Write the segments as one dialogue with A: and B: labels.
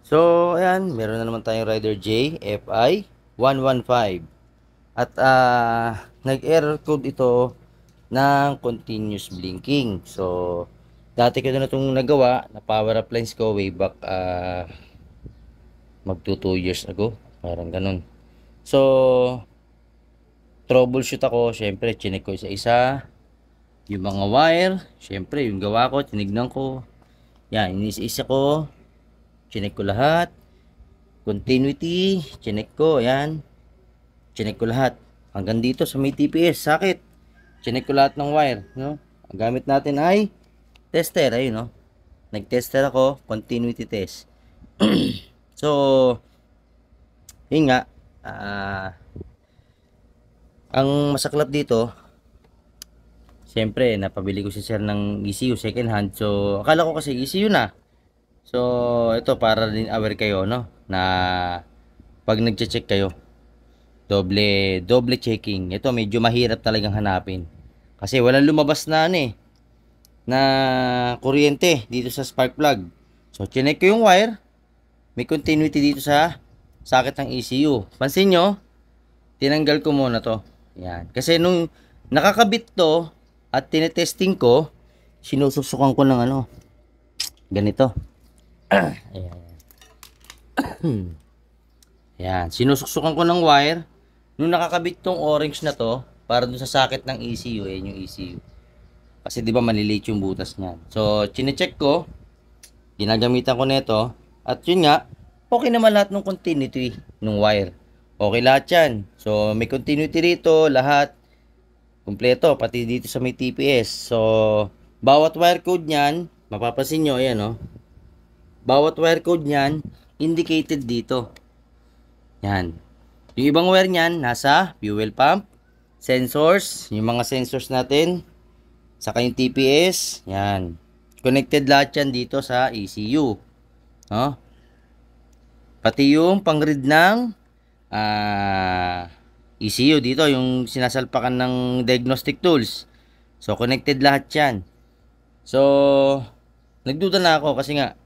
A: So, ayan, meron na naman tayong Rider J FI 115. At nag-error code ito ng continuous blinking. So, dati ko na itong nagawa na power up lines ko way back magto 2 years ago. Parang ganun. So, troubleshoot ako. Syempre, chinek ko isa-isa. Yung mga wire. Syempre, yung gawa ko, tinignan ko. Yan, inisa-isa ko. Chinek ko lahat. Continuity, chinek ko, ayan. Chinek ko lahat. Hanggang dito sa may TPS, sakit. Chinek ko lahat ng wire, no? Ang gamit natin ay tester, ayun, no? Nag-tester ako, continuity test. So, yun nga, ang masaklap dito, siyempre, napabili ko si sir ng ECU second hand. So, akala ko kasi ECU na. So, ito para din aware kayo, no? Na pag nagche-check kayo, doble checking. Ito medyo mahirap talagang hanapin. Kasi walang lumabas na na kuryente dito sa spark plug. So, chinek ko yung wire. May continuity dito sa socket ng ECU. Pansin nyo, tinanggal ko muna to. Yan. Kasi nung nakakabit to at tinetesting ko, sinususukan ko ng ganito. Ayan. Yan. Sinususukan ko ng wire. Nung nakakabit tong orange na to, para dun sa socket ng ECU, yung ECU. Kasi di ba maliliit yung butas niyan. So, chinecheck ko, ginagamitan ko nito, at yun nga, okay naman lahat ng continuity ng wire. Okay lahat yan. So, may continuity rito, lahat, kumpleto, pati dito sa may TPS. So, bawat wire code niyan, mapapansin nyo, ayan o. Bawat wire code niyan, indicated dito. Yan. Yung ibang wire niyan, nasa fuel pump, sensors, yung mga sensors natin, saka yung TPS, yan. Connected lahat yan dito sa ECU. No? Pati yung pang-read ng ECU dito, yung sinasalpakan ng diagnostic tools. So, connected lahat yan. So, nagduda na ako kasi nga,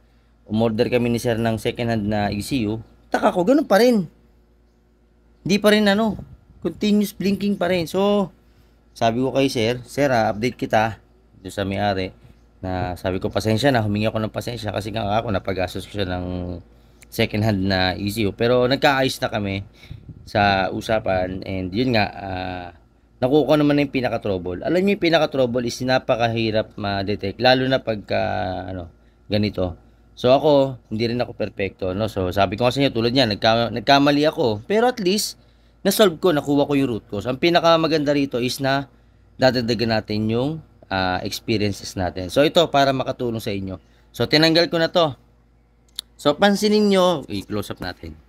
A: umorder kami ni sir ng second hand na ECU. Taka ko, ganun pa rin. Hindi pa rin continuous blinking pa rin. So, sabi ko kay sir, update kita doon sa may-ari na sabi ko pasensya na, humingi ako ng pasensya kasi nga ako napagastos ko siya ng second hand na ECU. Pero nagkaayos na kami sa usapan and yun nga, nakuha ko naman na yung pinaka-trouble. Alam niyo yung pinaka-trouble is napakahirap ma-detect lalo na pagka ganito. So ako, hindi rin ako perfecto, no? So sabi ko kasi niya tulad niya, nagkamali ako. Pero at least na-solve ko, nakuha ko yung root cause. Ang pinakamaganda rito is na dadagdagan natin yung experiences natin. So ito para makatulong sa inyo. So tinanggal ko na to. So pansinin nyo, i-close up natin.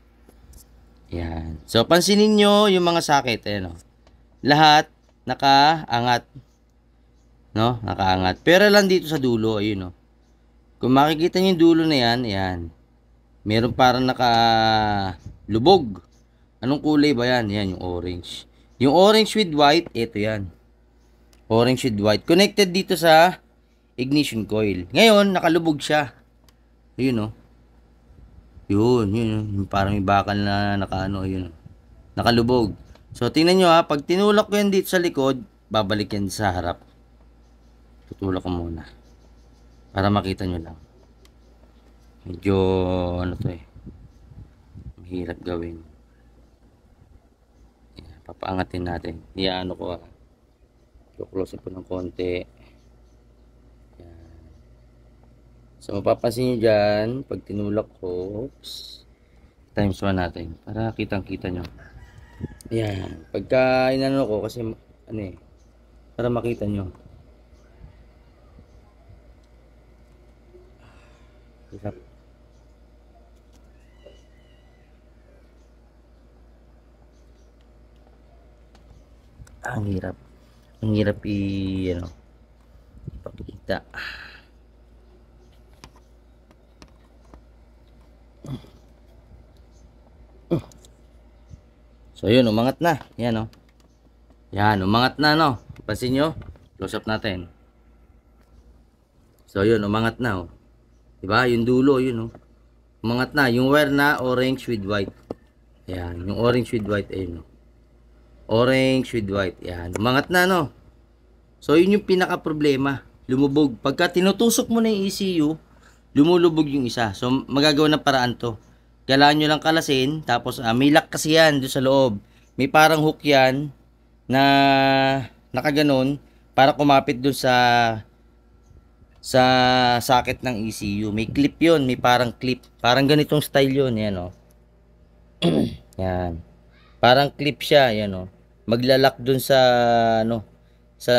A: Yan. So pansinin nyo yung mga socket, ayan, lahat nakaangat, no? Nakaangat. Pero lang dito sa dulo, ayun, no? Kung makikita niyo yung dulo na yan, ayan. Meron parang nakalubog. Anong kulay ba yan? Yan, yung orange. Yung orange with white, ito yan. Orange with white. Connected dito sa ignition coil. Ngayon, nakalubog siya. Ayun, no? Yun. Yung parang may bakal na yun. Nakalubog. So, tingnan nyo pag tinulak ko yan dito sa likod, babalik yan sa harap. Tutulak ko muna. Para makita nyo lang. Medyo, mahirap gawin. Yan, papaangatin natin. Iyaano ko close up ko ng konti. Yan. So, mapapansin nyo dyan, pag tinulak ko, oops, times 1 natin. Para kitang-kita nyo. Yan. Pagka inano ko, kasi, para makita nyo. Hirap. Ang hirap. Ang hirap ipakita. So yun, umangat na. Yan, yan, umangat na, no? Pansin nyo? Close up natin. So yun, umangat na, Diba? Yung dulo, yun, Umangat na. Yung wire na orange with white. Ayan. Yung orange with white. Ayun. Orange with white. Ayan. Umangat na, no? So, yun yung pinaka problema. Lumubog. Pagka tinutusok mo na yung ECU, lumulubog yung isa. So, magagawa ng paraan to. Kailangan nyo lang kalasin. Tapos, may lock kasi yan doon sa loob. May parang hook yan na nakaganon para kumapit doon sa socket ng ECU. May clip yon, may parang clip. Parang ganitong style yon, yan o. Yan. Parang clip siya, yan o. Maglalak doon sa ano, sa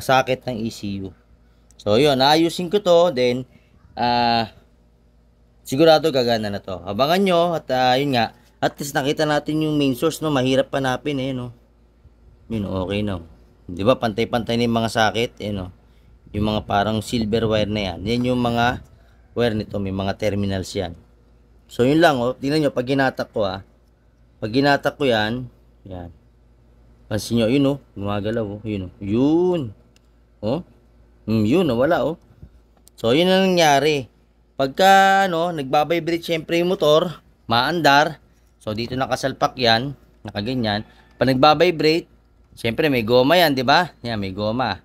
A: socket ng ECU. So yun, naayusin ko to, then sigurado gagana na to. Abangan nyo at yun nga, at least nakita natin yung main source, no. Mahirap hanapin eh, no. Yun, okay no. 'Di ba, pantay-pantay na yung mga socket, eh, no. Yung mga parang silver wire na yan. Yan yung mga wire nito, may mga terminals yan. So yun lang, oh. Tingnan nyo, pag ginatak ko pag ginatak ko yan, yan. Pansin nyo, yun oh, gumagalaw oh, yun oh. Yun. Oh. Yun, wala oh. So yun ang nangyari. Pagka nagbabibrate syempre yung motor, maandar. So dito nakasalpak yan, nakaganyan. Pag nagbabibrate, syempre may goma yan, 'di ba? Yan, may goma.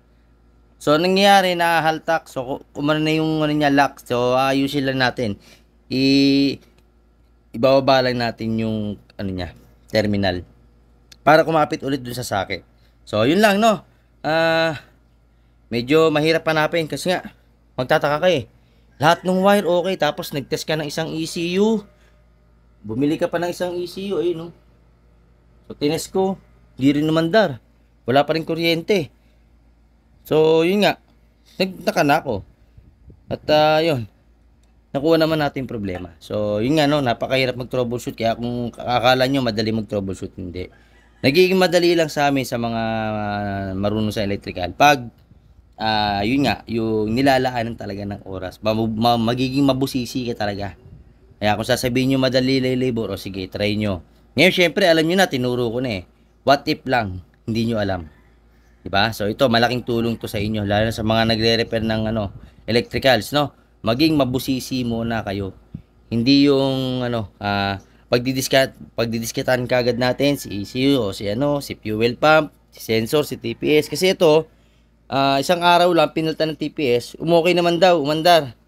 A: So nangyayari nahahaltak. So kumano na yung niya lock. So ayusin lang natin. Ibababa lang natin yung niya, terminal para kumapit ulit dun sa socket. So yun lang, no. Medyo mahirap hanapin kasi nga magtataka ka eh. Lahat ng wire okay, tapos nagtest ka ng isang ECU. Bumili ka pa ng isang ECU, ayun no. So tinest ko, hindi rin namandar. Wala pa rin kuryente. So yun nga, nagtaka na ako. At yun, nakuha naman natin problema. So yun nga, no, napakahirap mag-troubleshoot. Kaya kung akala nyo madali mag-troubleshoot, hindi. Nagiging madali lang sa amin sa mga marunong sa electrical. Pag yun nga, yung nilalaanan talaga ng oras. Magiging mabusisi ka talaga. Kaya kung sasabihin nyo madali labor, o sige, try nyo. Ngayon, syempre, alam nyo na, tinuro ko na eh. What if lang, hindi nyo alam. Diba? So, ito, malaking tulong to sa inyo. Lalo na sa mga nagre-repair ng electricals, no? Maging mabusisi muna kayo. Hindi yung, pagdidiskatan kagad natin, si ECU, o si fuel pump, si sensor, si TPS. Kasi ito, isang araw lang pinalitan ng TPS, umokay naman daw, umandar.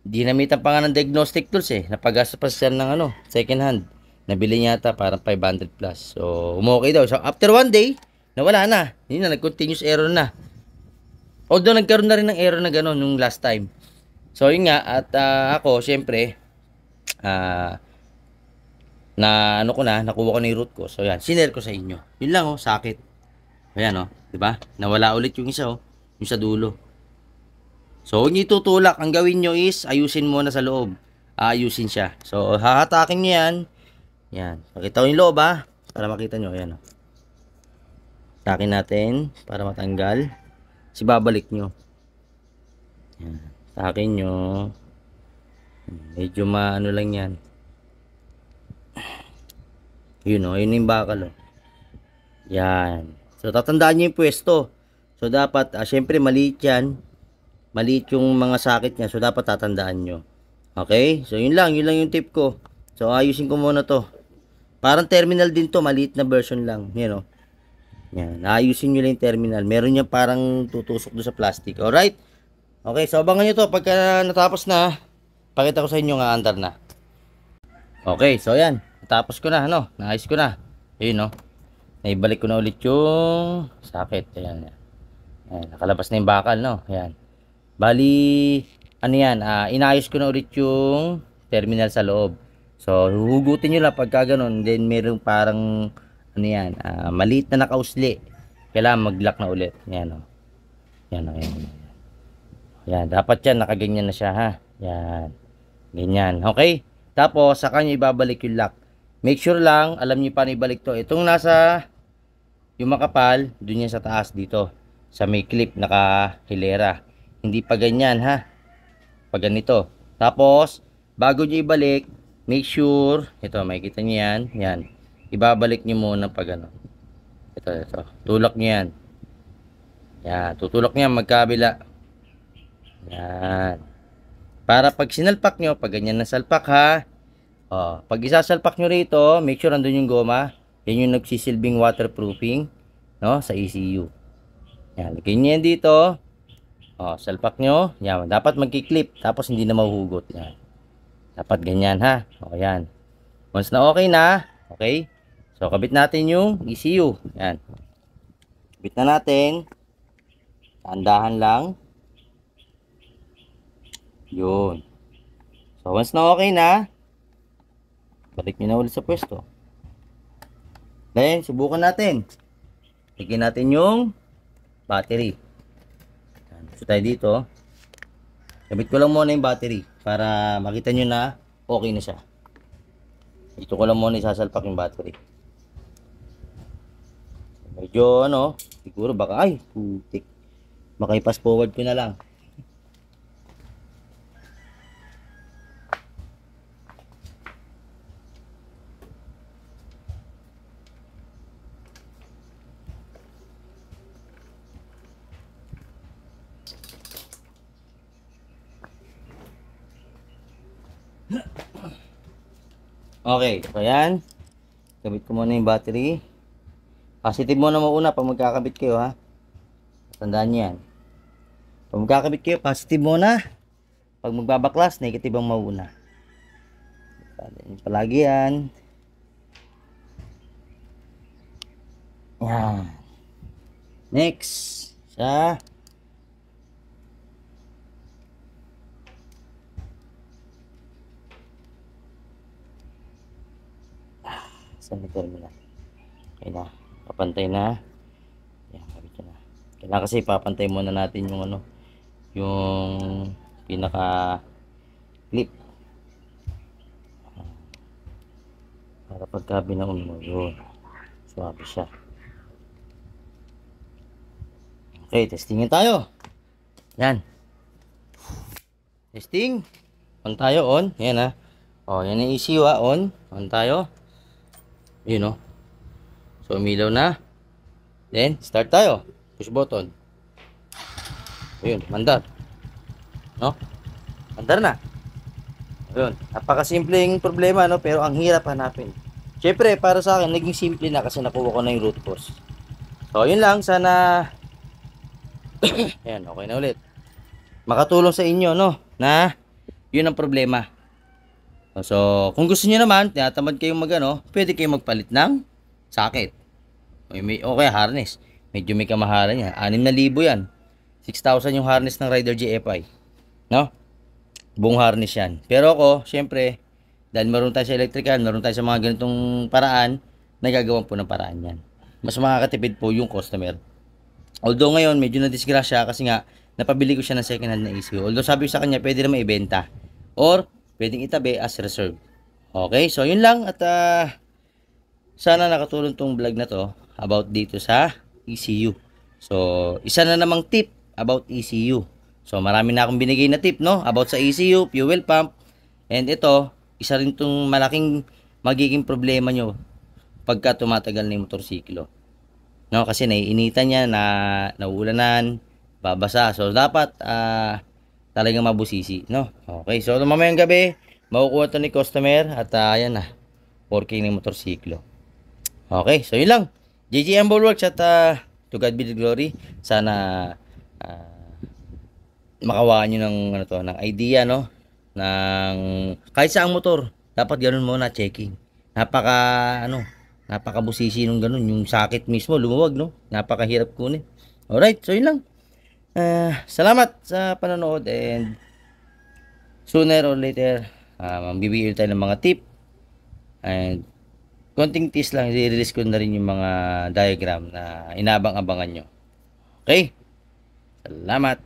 A: Dinamitan pa nga ng diagnostic tools eh. Napagasa pa siya ng second hand. Nabili niya yata parang 500 plus. So, umokay daw. So, after one day, nawala na. Yun na, nag-continuous error na. Although, nagkaroon na rin ng error na gano'n nung last time. So, yun nga. At ako, syempre, nakuha ko na yung root ko. So, yan, sinare ko sa inyo. Yun lang sakit. Ayan 'di ba? Nawala ulit yung isa yung sa dulo. So, huwag niyo itutulak. Ang gawin niyo is ayusin muna sa loob. Ayusin siya. So, hahatakin niyo yan. Yan. Pakita ko yung loob para makita niyo. Ayan Hatakin natin para matanggal. Kasi babalik niyo. Yan. Hatakin niyo. Medyo lang yan. Yun yun yung bakal Yan. So, tatandaan nyo yung pwesto. So, dapat, syempre, maliit yan. Maliit yung mga socket niya. So, dapat tatandaan nyo. Okay? So, yun lang yung tip ko. So, ayusin ko muna to. Parang terminal din to. Maliit na version lang. Yan Yan. Ayusin nyo lang yung terminal. Meron yan parang tutusok doon sa plastic. Alright? Okay. So, abangan nyo to. Pagka natapos na, pakita ko sa inyo nga andar na. Okay. So, yan. Natapos ko na. Naayos ko na. Ayun Naibalik ko na ulit yung socket. Ayan. Nakalabas na yung bakal, Ayan. Bali, yan? Inayos ko na ulit yung terminal sa loob. So, hugutin nyo lang pagka ganun. Then, meron parang, maliit na nakausli. Kailangan mag-lock na ulit. Ayan, Ayan. Dapat yan, nakaganyan na siya, ha? Ayan. Ganyan. Okay? Tapos, saka nyo ibabalik yung lock. Make sure lang, alam nyo paano ibalik to. Itong nasa yung makapal, dun yan sa taas dito. Sa may clip, naka-hilera. Hindi pa ganyan, ha? Pag ganito. Tapos, bago nyo ibalik, make sure, ito, makikita nyo yan. Yan. Ibabalik nyo muna pag Ito. Tulak nyo yan. Yan. Tutulak nyo yan, magkabila. Yan. Para pag sinalpak nyo, pag ganyan na salpak, ha? Pag isasalpak nyo rito, make sure andun yung goma. Yan yung nagsisilbing waterproofing, no, sa ECU. Yan, lagay nyo yan dito. Salpak nyo. Yan, dapat magki-clip, tapos hindi na mahuhugot. Yan. Dapat ganyan, ha. Yan. Once na okay na, okay. So, kabit natin yung ECU. Yan. Kabit na natin. Dahan lang. Yun. So, once na okay na, balik nyo na ulit sa pwesto. Then, subukan natin. Tignan natin yung battery. So, tayo dito. Kabit ko lang muna yung battery para makita nyo na okay na siya. Dito ko lang muna isasalpak yung battery. Medyo siguro baka putik. Maka-pass forward ko na lang. Okay, so yan. Kabit ko muna yung battery. Positive muna mauna pag magkakabit kayo, ha. Tandaan niyo yan. Pag magkakabit kayo, positive muna. Pag magbabaklas, negative ang mauna. Palagi yan. Yan. Next. Sa terminal. Okay na. Papantay na. Yan, kabit na. Kailangan kasi papantay muna natin yung yung pinaka clip. Para pagka binaon mo, yun. Swabe siya. Okay, testingin tayo. Yan. Testing. On tayo, on. Yan, ha. Yan yung ECU, ha. On. On tayo. Yun, so umilaw na. Then start tayo, push button. Ayun, mandar, mandar na. Ayun, napakasimpleng problema, pero ang hirap hanapin. Syempre para sa akin naging simple na kasi nakuha ko na yung root cause. So yun lang, sana ayan, okay na ulit. Makatulong sa inyo, na yun ang problema. So, kung gusto niyo naman, tinatamad kayong pwede kayong magpalit ng socket. Okay, harness. Medyo may kamahalan yan. 6,000 yan. 6,000 yung harness ng Rider GFI. Buong harness yan. Pero ako, syempre, dahil meron tayo sa electrical, meron tayo sa mga ganitong paraan, nagagawan po ng paraan yan. Mas makakatipid po yung customer. Although ngayon, medyo na-disgrasya kasi nga, napabili ko siya ng second hand na ECU. Although sabi ko sa kanya, pwede naman ibenta. Or, pwedeng itabi as reserve. Okay, so yun lang. At sana nakatulong tong vlog na to about dito sa ECU. So, isa na namang tip about ECU. So, marami na akong binigay na tip, about sa ECU, fuel pump. And ito, isa rin tong malaking magiging problema nyo pagka tumatagal na yung motorsiklo. Kasi naiinitan niya, nauulanan, babasa. So, dapat talagang mabusisi, Okay, so mamayang gabi, makukuha to ni customer at ayan na, working ng motorsiklo. Okay, so yun lang. JJM Bulwarks at to God be the glory. Sana makawaan nyo ng ng idea, ng kahit saang motor, dapat ganun muna checking. Napakabusisi nung ganun, yung socket mismo lumuwag, napakahirap kunin. Alright, so yun lang. Salamat sa panonood and sooner or later magbibigay tayo ng mga tip and konting tease lang, i-release ko na rin yung mga diagram na inabang-abangan nyo. Okay, salamat.